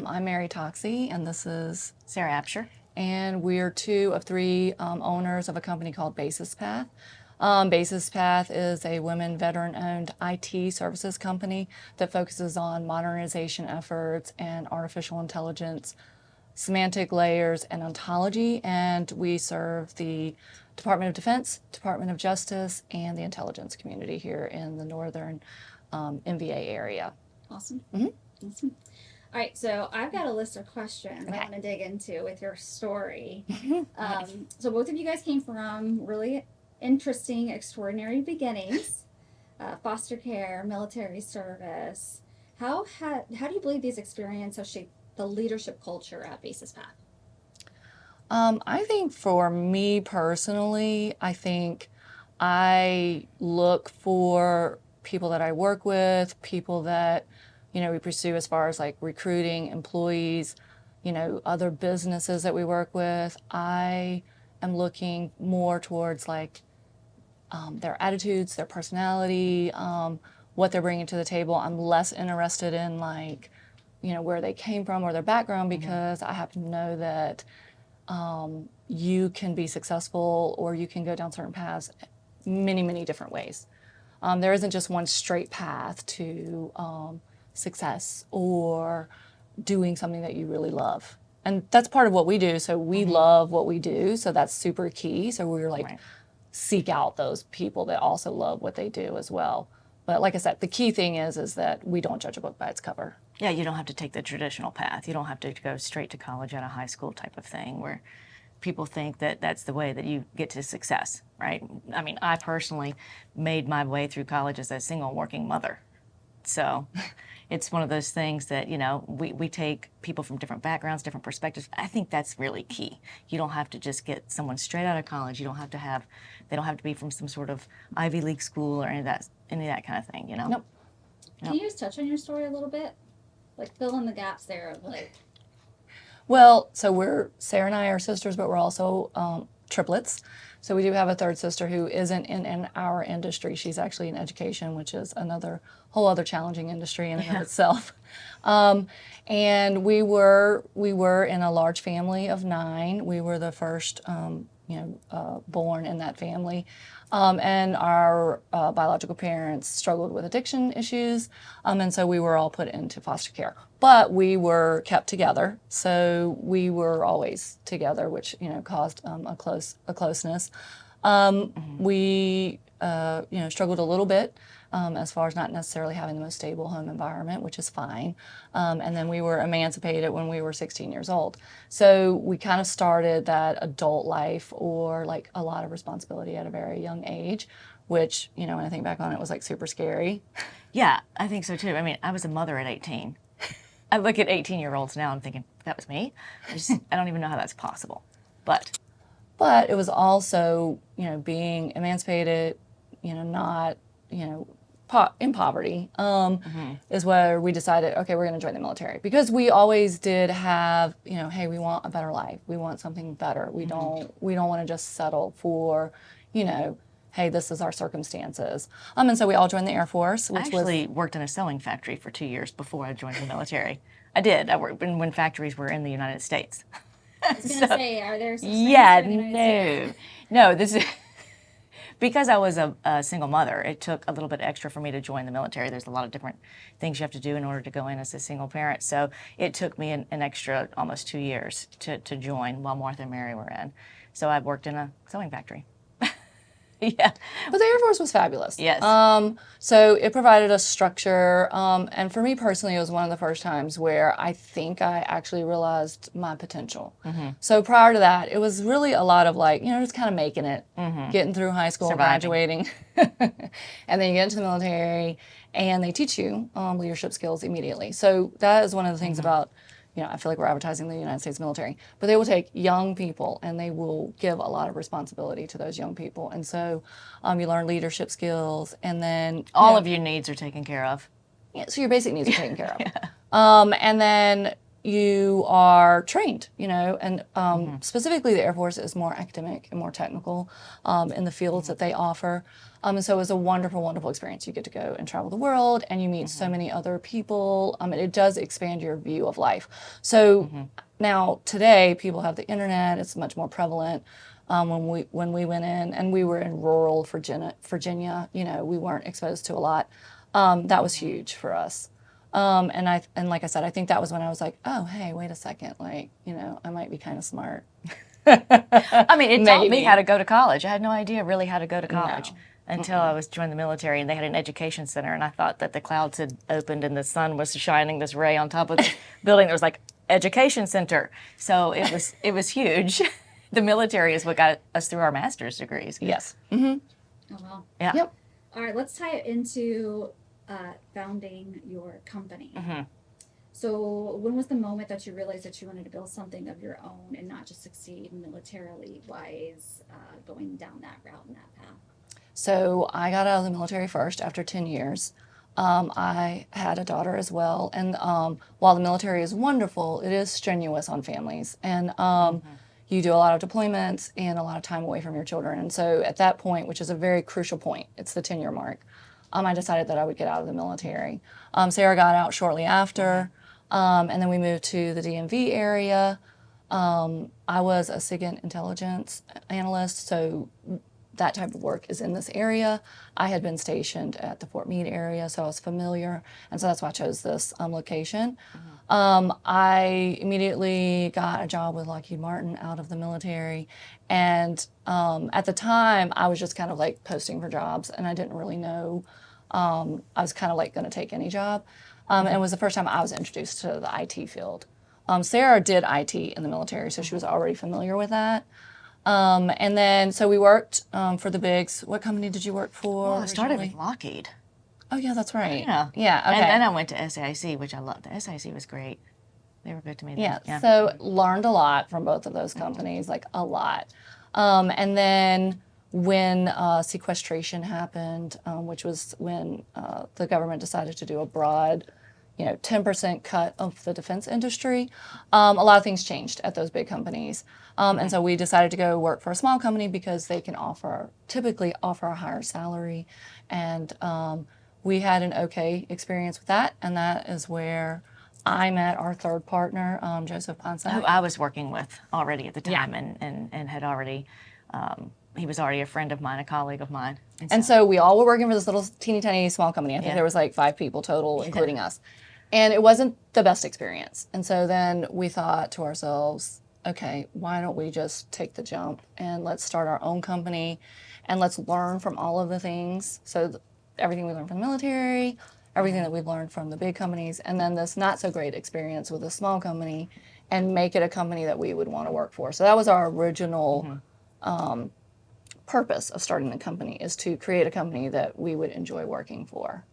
I'm Mary Toxey, and this is Sarah Absher. And we're two of three owners of a company called Basis Path. Basis Path is a women veteran-owned IT services company that focuses on modernization efforts and artificial intelligence, semantic layers, and ontology. And we serve the Department of Defense, Department of Justice, and the intelligence community here in the northern MVA area. Awesome. Mm-hmm. Awesome. All right, so I've got a list of questions I want to dig into with your story. So both of you guys came from really interesting, extraordinary beginnings, foster care, military service. How do you believe these experiences have shaped the leadership culture at Basis Path? I think for me personally, I think I look for people that I work with, people that we pursue as far as like recruiting employees, other businesses that we work with. I am looking more towards like their attitudes, their personality, what they're bringing to the table. I'm less interested in like, where they came from or their background, because I happen to know that you can be successful or you can go down certain paths many, many different ways. There isn't just one straight path to success or doing something that you really love. And that's part of what we do. So we love what we do. So that's super key. So we're like, seek out those people that also love what they do as well. But like I said, the key thing is that we don't judge a book by its cover. Yeah, you don't have to take the traditional path. You don't have to go straight to college out of high school type of thing where people think that that's the way that you get to success, right? I mean, I personally made my way through college as a single working mother. So it's one of those things that, we take people from different backgrounds, different perspectives. I think that's really key. You don't have to just get someone straight out of college. They don't have to be from some sort of Ivy League school or any of that kind of thing, Nope. Can you just touch on your story a little bit? Like fill in the gaps there of like. Well, so Sarah and I are sisters, but we're also triplets. So we do have a third sister who isn't in our industry. She's actually in education, which is another whole other challenging industry in and of itself. And we were in a large family of 9. We were the first, born in that family. And our biological parents struggled with addiction issues, and so we were all put into foster care. But we were kept together, so we were always together, which caused a closeness. We struggled a little bit as far as not necessarily having the most stable home environment, which is fine. And then we were emancipated when we were 16 years old. So we kind of started that adult life or like a lot of responsibility at a very young age, which, when I think back on it, was like super scary. Yeah, I think so too. I mean, I was a mother at 18. I look at 18-year-olds now and thinking, that was me? I don't even know how that's possible. But it was also, being emancipated, not, in poverty, is where we decided, okay, we're going to join the military. Because we always did have, hey, we want a better life. We want something better. We don't want to just settle for, hey, this is our circumstances. And so we all joined the Air Force, which I actually worked in a sewing factory for 2 years before I joined the military. I did. I worked when factories were in the United States. I was going to say, are there some no, this is because I was a single mother. It took a little bit extra for me to join the military. There's a lot of different things you have to do in order to go in as a single parent. So it took me an extra almost 2 years to join while Martha and Mary were in. So I worked in a sewing factory. Yeah. But the Air Force was fabulous. Yes. So it provided us structure. And for me personally, it was one of the first times where I think I actually realized my potential. So prior to that, it was really a lot of like, just kind of making it, getting through high school, graduating. And then you get into the military and they teach you leadership skills immediately. So that is one of the things about, I feel like we're advertising the United States military, but they will take young people and they will give a lot of responsibility to those young people. And so you learn leadership skills, and then all of your needs are taken care of. Yeah, so your basic needs are taken care of. And then you are trained, and specifically the Air Force is more academic and more technical in the fields that they offer. And so it was a wonderful, wonderful experience. You get to go and travel the world, and you meet so many other people. And it does expand your view of life. So now today, people have the internet. It's much more prevalent. When we went in, and we were in rural Virginia, we weren't exposed to a lot. That was huge for us. And like I said, I think that was when I was like, oh, hey, wait a second, like, I might be kind of smart. I mean, it taught me Maybe. how to go to college. I had no idea really how to go to college No. until I was joined the military, and they had an education center, and I thought that the clouds had opened and the sun was shining this ray on top of the building. There was like education center, so it was huge. The military is what got us through our master's degrees. Yes. Oh, wow. Yeah. Yep. All right, let's tie it into founding your company. So, when was the moment that you realized that you wanted to build something of your own and not just succeed militarily wise, going down that route and that path? So I got out of the military first after 10 years. I had a daughter as well. And while the military is wonderful, it is strenuous on families. And you do a lot of deployments and a lot of time away from your children. And so at that point, which is a very crucial point, it's the 10-year mark, I decided that I would get out of the military. Sarah got out shortly after, and then we moved to the DMV area. I was a SIGINT intelligence analyst, so that type of work is in this area. I had been stationed at the Fort Meade area, so I was familiar, and so that's why I chose this location. I immediately got a job with Lockheed Martin out of the military, and at the time, I was just kind of like posting for jobs, and I didn't really know. I was kind of like going to take any job, and it was the first time I was introduced to the IT field. Sarah did IT in the military, so she was already familiar with that. And then, so we worked for the bigs. What company did you work for? Well, I started originally? with Lockheed. Oh, yeah, that's right. Yeah. Yeah, okay. And then I went to SAIC, which I loved. The SAIC was great. They were good to me. Yeah, Then. so learned a lot from both of those companies, like a lot. And then when sequestration happened, which was when the government decided to do a broad 10% cut of the defense industry, a lot of things changed at those big companies. And so we decided to go work for a small company because they can typically offer a higher salary. And we had an okay experience with that. And that is where I met our third partner, Joseph Ponce. Who I was working with already at the time and had already, he was already a friend of mine, a colleague of mine. And so we all were working for this little teeny tiny small company. I think there was like 5 people total, including us. And it wasn't the best experience. And so then we thought to ourselves, okay, why don't we just take the jump and let's start our own company and let's learn from all of the things. So everything we learned from the military, everything that we've learned from the big companies, and then this not so great experience with a small company, and make it a company that we would want to work for. So that was our original purpose of starting the company, is to create a company that we would enjoy working for.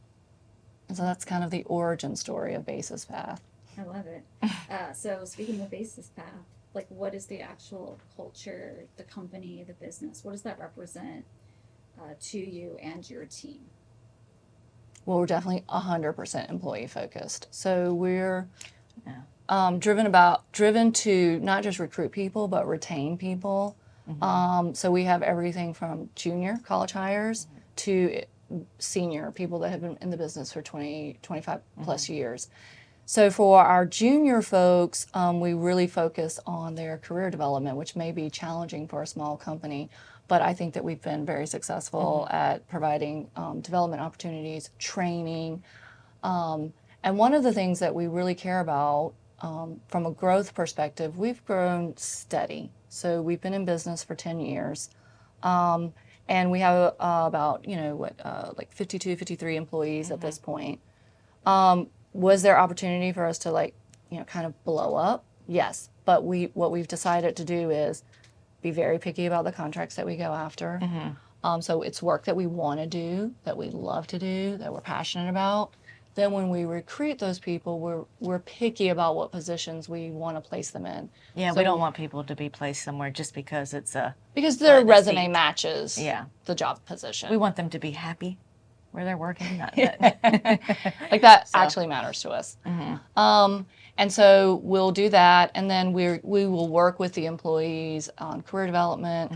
And so that's kind of the origin story of Basis Path. I love it. So speaking of Basis Path, like what is the actual culture, the company, the business? What does that represent to you and your team? Well, we're definitely 100% employee focused. So we're driven to not just recruit people, but retain people. So we have everything from junior college hires to senior people that have been in the business for 20, 25 plus years. So for our junior folks, we really focus on their career development, which may be challenging for a small company, but I think that we've been very successful at providing development opportunities, training. And one of the things that we really care about from a growth perspective, we've grown steady. So we've been in business for 10 years. And we have about, like 52, 53 employees at this point. Was there opportunity for us to kind of blow up? Yes. But what we've decided to do is be very picky about the contracts that we go after. So it's work that we want to do, that we love to do, that we're passionate about. Then when we recruit those people, we're picky about what positions we want to place them in. Yeah, So we don't want people to be placed somewhere just because it's because their the resume seat. matches Yeah. the job position. we want them to be happy where they're working. Not Like that actually matters to us. And so we'll do that, and then we will work with the employees on career development,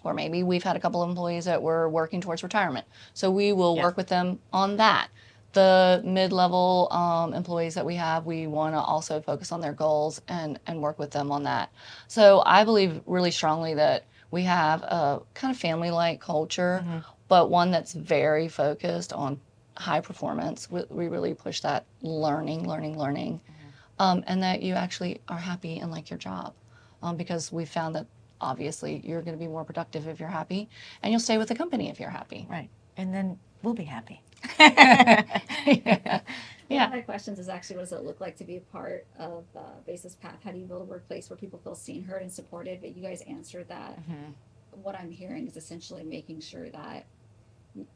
or maybe we've had a couple of employees that were working towards retirement. So we will work with them on that. The mid-level employees that we have, we want to also focus on their goals and work with them on that. So I believe really strongly that we have a kind of family-like culture, but one that's very focused on high performance. We really push that learning, and that you actually are happy and like your job. Because we found that obviously you're going to be more productive if you're happy, and you'll stay with the company if you're happy. Right. And then we'll be happy. Yeah. One of my questions is actually, what does it look like to be a part of Basis Path? How do you build a workplace where people feel seen, heard, and supported? But you guys answered that. What I'm hearing is essentially making sure that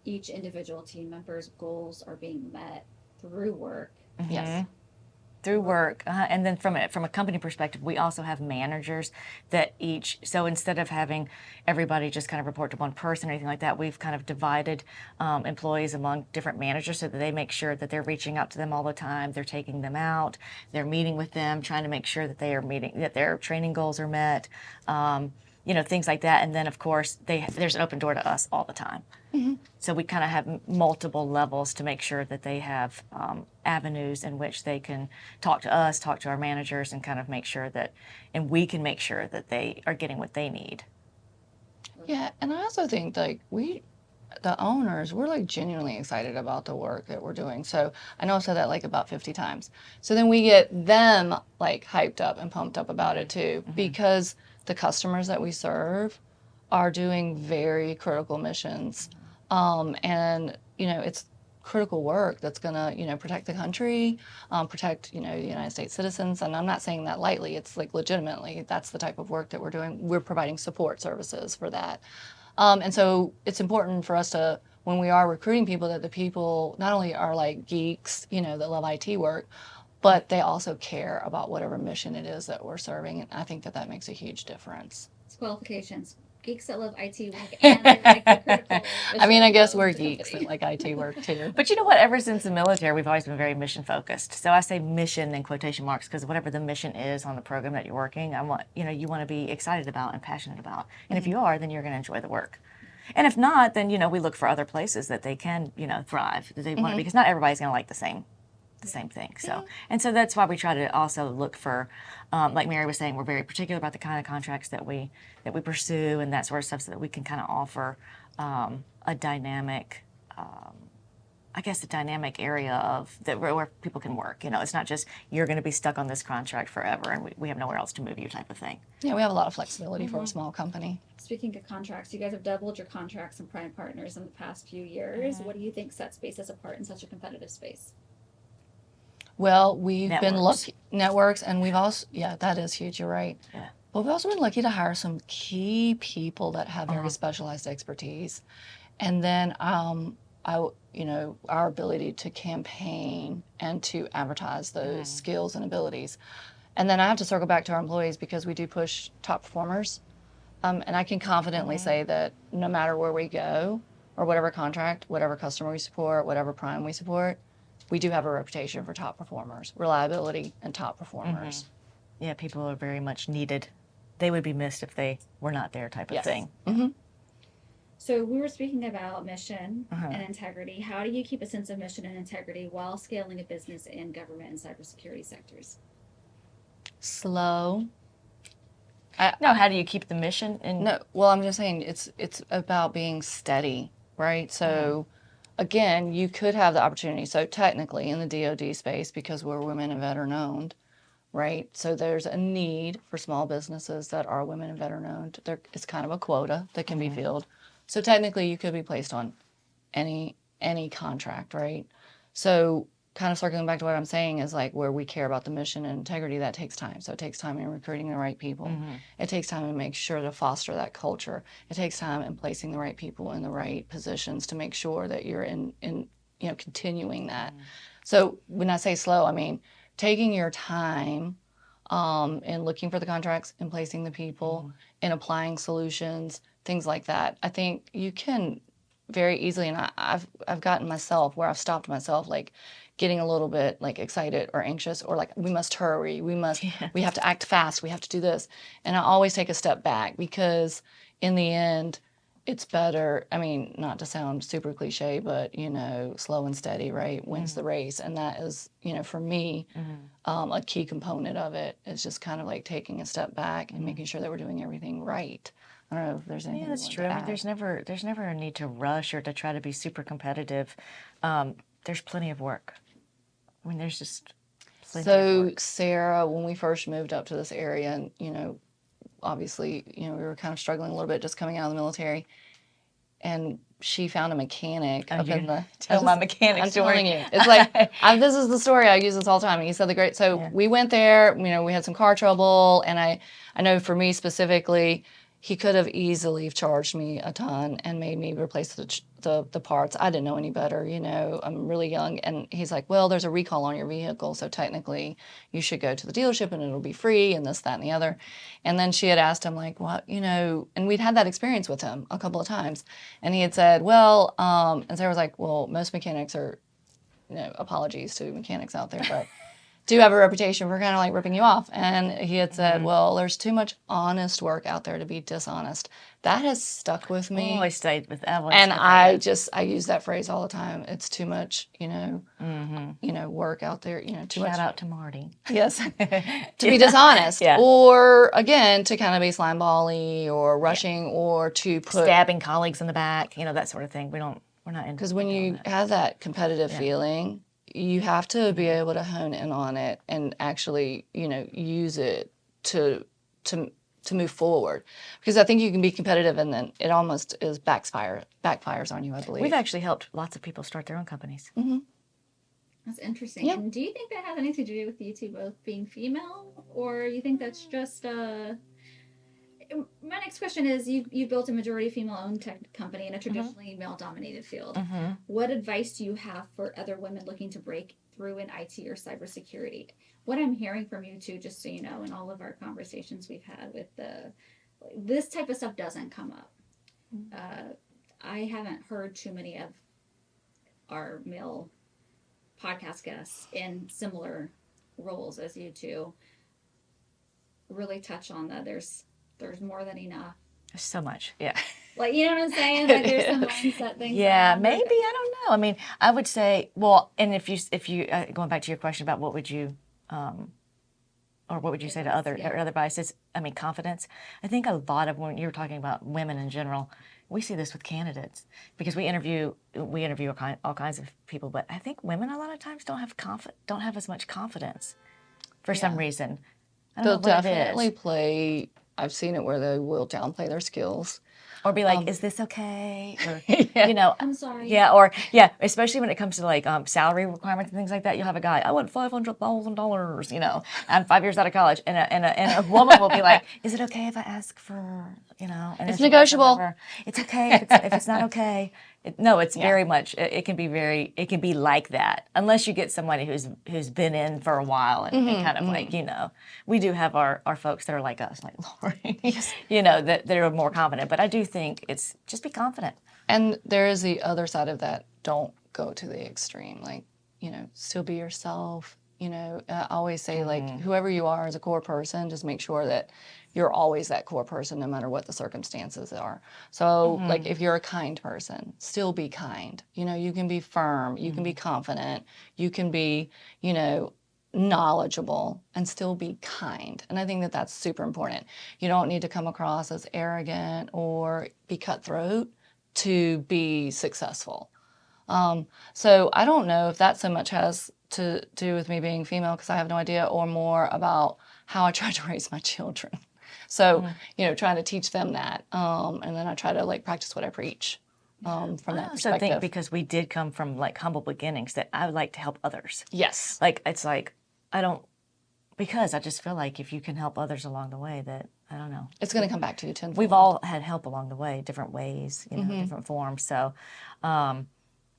each individual team member's goals are being met through work. Yes. Through work. And then from a company perspective, we also have managers that each, so instead of having everybody just kind of report to one person or anything like that, we've kind of divided employees among different managers so that they make sure that they're reaching out to them all the time, they're taking them out, they're meeting with them, trying to make sure that they are meeting, that their training goals are met, things like that. And then of course, there's an open door to us all the time. So we kind of have multiple levels to make sure that they have avenues in which they can talk to us, talk to our managers, and kind of make sure that, and we can make sure that they are getting what they need. Yeah, and I also think like the owners, we're like genuinely excited about the work that we're doing. So I know I've said that like about 50 times. So then we get them like hyped up and pumped up about it too, because the customers that we serve are doing very critical missions. And it's critical work that's going to, protect the country, protect, the United States citizens. And I'm not saying that lightly. It's like legitimately, that's the type of work that we're doing. We're providing support services for that. And so it's important for us to, when we are recruiting people, that the people not only are like geeks, that love IT work, but they also care about whatever mission it is that we're serving. And I think that makes a huge difference. It's qualifications. Geeks that love IT work and they like the critical I mean, I mission guess of we're the geeks that company. like IT work too. But you know what? Ever since the military, we've always been very mission focused. So I say mission in quotation marks because whatever the mission is on the program that you're working, you want to be excited about and passionate about. And if you are, then you're going to enjoy the work. And if not, then we look for other places that they can thrive. That they want, because not everybody's going to like the same thing. So and so that's why we try to also look for, like Mary was saying, we're very particular about the kind of contracts that we pursue and that sort of stuff, so that we can kind of offer a dynamic. A dynamic area of that where people can work. It's not just you're going to be stuck on this contract forever and we have nowhere else to move you type of thing. Yeah, we have a lot of flexibility for a small company. Speaking of contracts, you guys have doubled your contracts and prime partners in the past few years. What do you think sets Basis apart in such a competitive space? Well, we've been Networks. lucky, networks, and we've also, that is huge, you're right. Yeah. But we've also been lucky to hire some key people that have very specialized expertise. And then our ability to campaign and to advertise those skills and abilities. And then I have to circle back to our employees because we do push top performers. And I can confidently say that no matter where we go or whatever contract, whatever customer we support, whatever prime we support, we do have a reputation for top performers, reliability and top performers. Yeah, people are very much needed. They would be missed if they were not there type of thing. So we were speaking about mission and integrity. How do you keep a sense of mission and integrity while scaling a business in government and cybersecurity sectors? Slow. No, how do you keep the mission? No, well, I'm just saying it's about being steady, right? So, again, you could have the opportunity. So technically, in the DoD space, because we're women and veteran-owned, right? So there's a need for small businesses that are women and veteran-owned. It's kind of a quota that can be filled. So technically, you could be placed on any contract, right? So kind of circling back to what I'm saying is like where we care about the mission and integrity, that takes time. So it takes time in recruiting the right people. It takes time to make sure to foster that culture. It takes time in placing the right people in the right positions to make sure that you're in continuing that. So when I say slow, I mean taking your time in looking for the contracts and placing the people and applying solutions, things like that. I think you can very easily, and I've gotten myself where I've stopped myself, like getting a little bit like excited or anxious, or like we must hurry, we have to act fast, we have to do this, and I always take a step back, because in the end, it's better. I mean, not to sound super cliche, but slow and steady, right, wins the race, and that is, for me, a key component of it is just kind of like taking a step back and making sure that we're doing everything right. I don't know if there's anything. Yeah, that's you true. want I to mean, add. there's never a need to rush or to try to be super competitive. There's plenty of work. I mean, there's just plenty of So, work. Sarah, when we first moved up to this area, and obviously, we were kind of struggling a little bit just coming out of the military, and she found a mechanic Oh, up you're in the. tell my mechanic I'm story. telling you, it's like this is the story I use this all the time. And he said the great. So Yeah. we went there. We had some car trouble, and I know for me specifically, he could have easily charged me a ton and made me replace the parts. I didn't know any better. I'm really young, and he's like, well, there's a recall on your vehicle, so technically you should go to the dealership and it'll be free, and this, that, and the other. And then she had asked him, like, what, and we'd had that experience with him a couple of times, and he had said, well, and Sarah was like, well, most mechanics are, apologies to mechanics out there, but do have a reputation for kind of like ripping you off. And he had said, well, there's too much honest work out there to be dishonest. That has stuck with me. Always stayed with that. And I use that phrase all the time. It's too much, work out there, too much. Shout out to Marty. Yes. To be dishonest. Yeah. Or, again, to kind of be slime bally or rushing or to put. Stabbing colleagues in the back, that sort of thing. We're not into. Because when you have that competitive feeling, you have to be able to hone in on it and actually, use it to move forward. Because I think you can be competitive and then it almost is backfires on you, I believe. We've actually helped lots of people start their own companies. Mm-hmm. That's interesting. Yeah. And do you think that has anything to do with you two both being female, or you think that's just my next question is, you built a majority female-owned tech company in a traditionally male-dominated field. What advice do you have for other women looking to break through in IT or cybersecurity? What I'm hearing from you two, just so you know, in all of our conversations we've had with this type of stuff doesn't come up. I haven't heard too many of our male podcast guests in similar roles as you two really touch on that. There's more than enough. There's so much, yeah. Like, you know what I'm saying? Like, there's some mindset things. Yeah, maybe, I don't know. I mean, I would say, well, and if you going back to your question about what would you, or what would you say to other advices? I mean, confidence. I think a lot of, when you're talking about women in general, we see this with candidates because we interview all kinds of people, but I think women a lot of times don't have as much confidence for some reason. I don't know They'll what definitely it is. play. I've seen it where they will downplay their skills. Or be like, is this okay? Or, I'm sorry. Yeah, especially when it comes to like salary requirements and things like that. You'll have a guy, I want $500,000, and 5 years out of college. And a woman will be like, is it okay if I ask for, and It's negotiable. It's okay if it's not okay. It's very much, it can be like that. Unless you get somebody who's been in for a while and kind of like, we do have our folks that are like us, like Lori, that are more confident. But I do think it's just be confident. And there is the other side of that. Don't go to the extreme. Like, still be yourself. I always say, like, whoever you are as a core person, just make sure that you're always that core person no matter what the circumstances are. So, like, if you're a kind person, still be kind. You can be firm. You can be confident. You can be, knowledgeable and still be kind. And I think that that's super important. You don't need to come across as arrogant or be cutthroat to be successful. So I don't know if that so much has to do with me being female, because I have no idea, or more about how I try to raise my children. So, trying to teach them that. And then I try to like practice what I preach from that I also perspective. think because we did come from like humble beginnings that I would like to help others. Yes. Like, it's like, because I just feel like if you can help others along the way, that, I don't know. It's going to come back to you tenfold. We've all had help along the way, different ways, different forms. So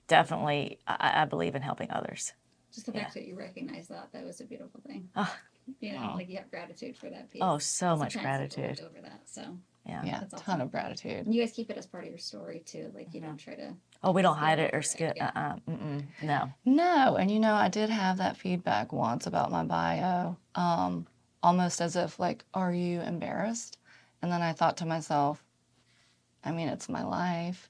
definitely, I believe in helping others. Just the fact that you recognize that was a beautiful thing. Oh. Like you have gratitude for that piece. Oh, so much Sometimes people gratitude. look over that. So Yeah, That's ton awesome. of gratitude. You guys keep it as part of your story too. Like you don't try to. Oh, we don't skip hide it or over skip. Yeah. No. No, and I did have that feedback once about my bio, almost as if like, are you embarrassed? And then I thought to myself, I mean, it's my life.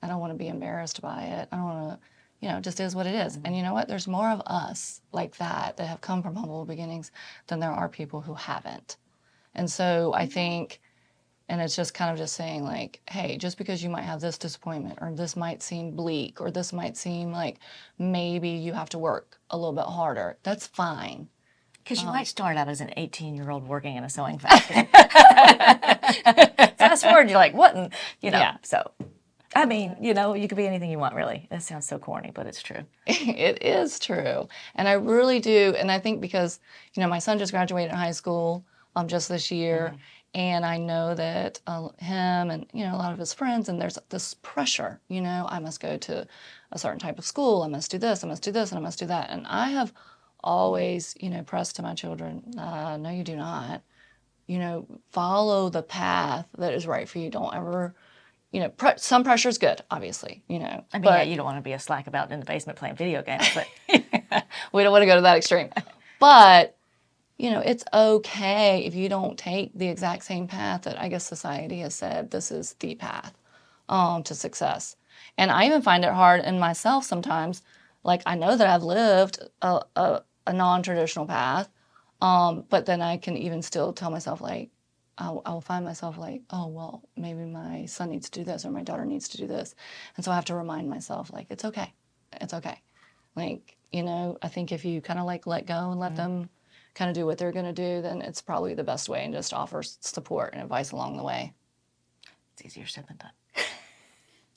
I don't want to be embarrassed by it. I don't want to, it just is what it is. And you know what? There's more of us like that have come from humble beginnings than there are people who haven't. And so I think, and it's just kind of just saying like, hey, just because you might have this disappointment or this might seem bleak or this might seem like maybe you have to work a little bit harder, that's fine. Because you might start out as an 18-year-old working in a sewing factory. Fast forward, you're like, what? And, Yeah. So, I mean, you could be anything you want, really. That sounds so corny, but it's true. It is true. And I really do. And I think because, my son just graduated high school just this year. And I know that him and, a lot of his friends, and there's this pressure, I must go to a certain type of school. I must do this, I must do this, and I must do that. And I have always, pressed to my children, no, you do not. Follow the path that is right for you. Don't ever, some pressure is good, obviously, I mean, but you don't want to be a slack about in the basement playing video games, but we don't want to go to that extreme. But, it's okay if you don't take the exact same path that I guess society has said this is the path to success. And I even find it hard in myself sometimes. Like, I know that I've lived a non-traditional path, but then I can even still tell myself, like, I'll find myself like, oh, well, maybe my son needs to do this or my daughter needs to do this. And so I have to remind myself, like, it's okay. It's okay. Like, I think if you kind of like let go and let them kind of do what they're going to do, then it's probably the best way and just offer support and advice along the way. it's easier said than done.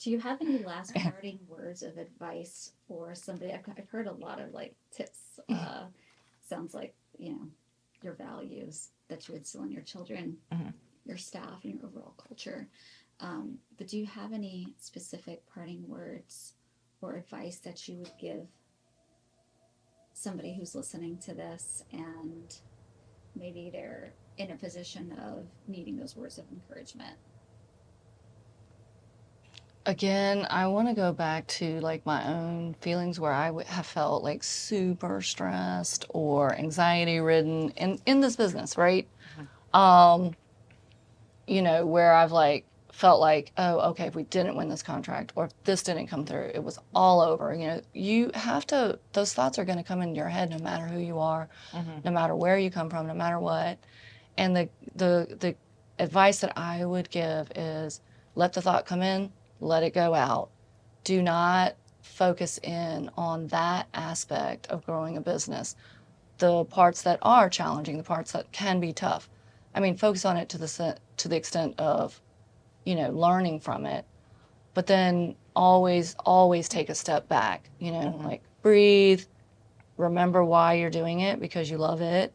Do you have any last parting words of advice for somebody? I've heard a lot of like tips. Sounds like your values that you would instill in your children, your staff, and your overall culture. But do you have any specific parting words or advice that you would give somebody who's listening to this and maybe they're in a position of needing those words of encouragement? Again, I want to go back to like my own feelings where I would have felt like super stressed or anxiety ridden in this business, right? Where I've like felt like, oh, okay, if we didn't win this contract or if this didn't come through, it was all over. You have to, those thoughts are going to come into your head no matter who you are, no matter where you come from, no matter what. And the advice that I would give is let the thought come in, let it go out. Do not focus in on that aspect of growing a business. The parts that are challenging, the parts that can be tough. I mean, focus on it to the extent of, learning from it. But then always take a step back, like breathe, remember why you're doing it because you love it.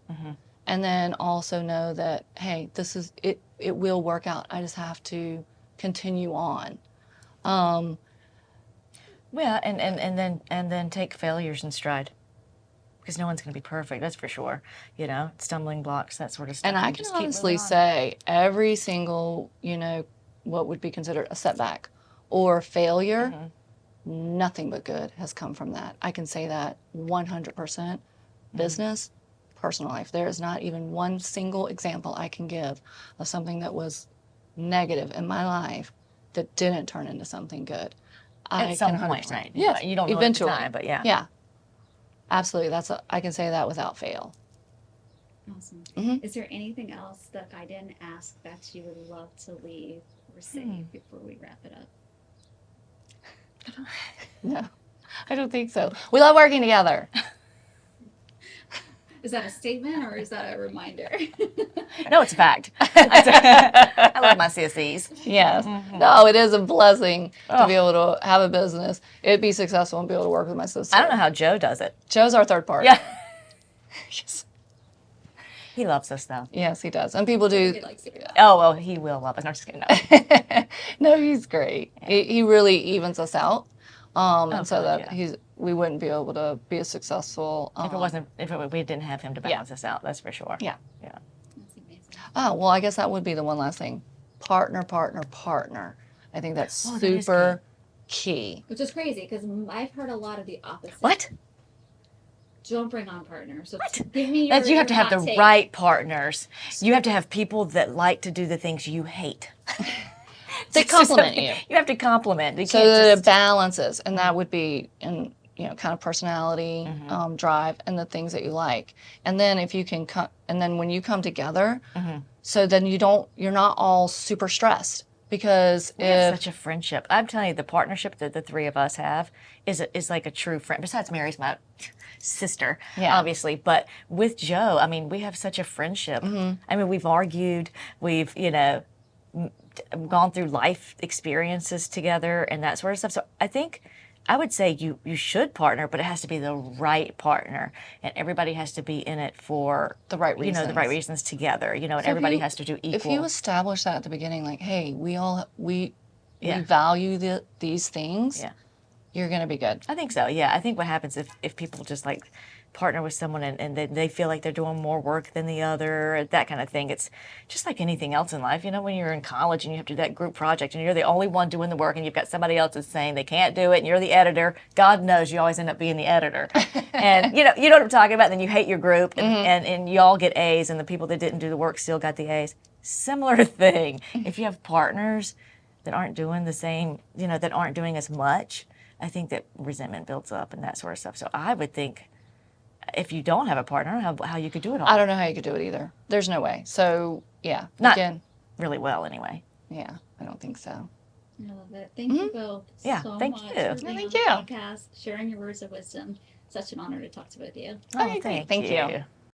And then also know that, hey, this is it. It will work out. I just have to continue on. Yeah, and then take failures in stride. Because no one's going to be perfect, that's for sure. Stumbling blocks, that sort of stuff. And I can honestly say every single, what would be considered a setback or failure, nothing but good has come from that. I can say that 100%. Business, personal life. There is not even one single example I can give of something that was negative in my life that didn't turn into something good. At some point, right? Yes, You don't know eventually. at the time, but yeah. Yeah, absolutely. I can say that without fail. Awesome. Is there anything else that I didn't ask that you would love to leave or say before we wrap it up? No, I don't think so. We love working together. Is that a statement or is that a reminder? No, it's a fact. I love my CSEs. Yes. No, it is a blessing to be able to have a business, it be successful, and be able to work with my sister. I don't know how Joe does it. Joe's our third party. Yeah. He loves us, though. Yes, he does. And people do. He likes to hear that. Oh, well, he will love us. No, I'm just kidding. No. No, he's great. He really evens us out. And so God, that yeah. we wouldn't be able to be as successful. We didn't have him to balance us out, that's for sure. Yeah. That's amazing. Oh, well, I guess that would be the one last thing. partner, partner, partner. I think that's Oh, that is super key. Which is crazy because I've heard a lot of the opposite. What? Don't bring on partners. So What? give me your, You have to have hot the take. right partners. You have to have people that like to do the things you hate. They complement you. You have to compliment. You So can't that it just, balances, and that would be in kind of personality, Mm-hmm. drive, and the things that you like. And then if you can come, and then when you come together, Mm-hmm. so then you're not all super stressed because we have if such a friendship. I'm telling you, the partnership that the three of us have is like a true friend. Besides, Mary's my sister, Yeah. obviously. But with Joe, I mean, we have such a friendship. Mm-hmm. I mean, we've argued, we've, gone through life experiences together and that sort of stuff. So I think I would say you should partner, but it has to be the right partner, and everybody has to be in it for the right the right reasons. reasons together. And So if everybody you- has to do equal. If you establish that at the beginning, like, hey, we Yeah. value these things, Yeah. you're gonna be good. I think so. Yeah, I think what happens if people just like partner with someone and they feel like they're doing more work than the other, that kind of thing. It's just like anything else in life. When you're in college and you have to do that group project and you're the only one doing the work and you've got somebody else that's saying they can't do it and you're the editor, God knows you always end up being the editor. And you know what I'm talking about, then you hate your group and you all get A's and the people that didn't do the work still got the A's. Similar thing. If you have partners that aren't doing the same, that aren't doing as much, I think that resentment builds up and that sort of stuff. So I would think if you don't have a partner, I don't know how you could do it all. I don't know how you could do it either. There's no way. So yeah, Not again, really well, anyway. yeah, I don't think so. I love it. Thank you both Yeah, so thank much you. for being Thank on you. the podcast, sharing your words of wisdom. Such an honor to talk to both of you. Oh, Okay, great. thank Thank you. you.